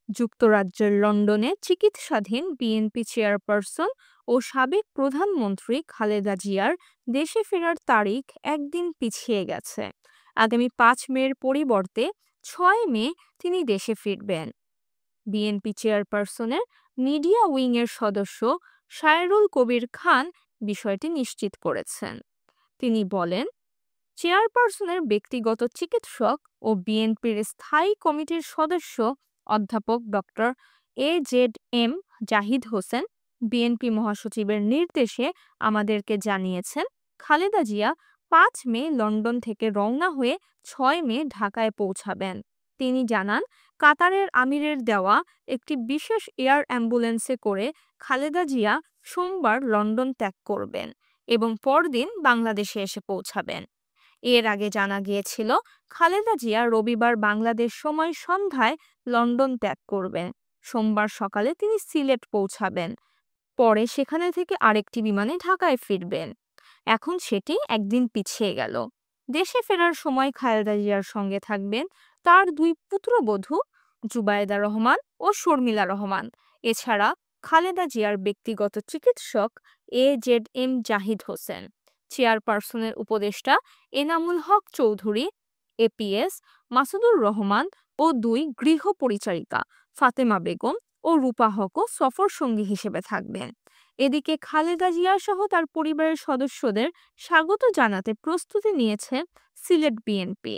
যুক্তরাজ্যের লন্ডনে চিকিৎসাধীন বিএনপি চেয়ারপারসন ও সাবেক প্রধানমন্ত্রী খালেদা জিয়ার দেশে ফেরার তারিখ একদিন পিছিয়ে গেছে। আগামী ৫ মের পরিবর্তে ৬ মে তিনি দেশে ফিরবেন। বিএনপি চেয়ারপারসনের মিডিয়া উইংয়ের সদস্য সায়রুল কবির খান বিষয়টি নিশ্চিত করেছেন। তিনি বলেন, চেয়ারপারসনের ব্যক্তিগত চিকিৎসক ও বিএনপির স্থায়ী কমিটির সদস্য অধ্যাপক ডক্টর এজেড জাহিদ হোসেন বিএনপি মহাসচিবের নির্দেশে আমাদেরকে জানিয়েছেন, খালেদা জিয়া ৫ মে লন্ডন থেকে রওনা হয়ে ৬ মে ঢাকায় পৌঁছাবেন। তিনি জানান, কাতারের আমিরের দেওয়া একটি বিশেষ এয়ার অ্যাম্বুলেন্সে করে খালেদা জিয়া সোমবার লন্ডন ত্যাগ করবেন এবং পরদিন বাংলাদেশে এসে পৌঁছাবেন। এর আগে জানা গিয়েছিল, খালেদা জিয়া রবিবার বাংলাদেশ সময় সন্ধ্যায় লন্ডন ত্যাগ করবেন। সোমবার সকালে তিনি সিলেট পৌঁছাবেন। পরে সেখানে থেকে আরেকটি বিমানে ঢাকায় ফিরবেন। এখন সেটি একদিন পিছিয়ে গেল। দেশে ফেরার সময় খালেদা জিয়ার সঙ্গে থাকবেন তার দুই পুত্রবধূ জুবায়েদা রহমান ও শর্মিলা রহমান। এছাড়া খালেদা জিয়ার ব্যক্তিগত চিকিৎসক জাহিদ হোসেন, চেয়ারপারসনের উপদেষ্টা এনামুল হক চৌধুরী, এপিএস মাসুদুর রহমান ও দুই গৃহ পরিচারিকা ফাতেমা বেগম ও রূপা হকও সফর সঙ্গী হিসেবে থাকবেন। এদিকে খালেদা জিয়া সহ তার পরিবারের সদস্যদের স্বাগত জানাতে প্রস্তুতি নিয়েছে সিলেট বিএনপি।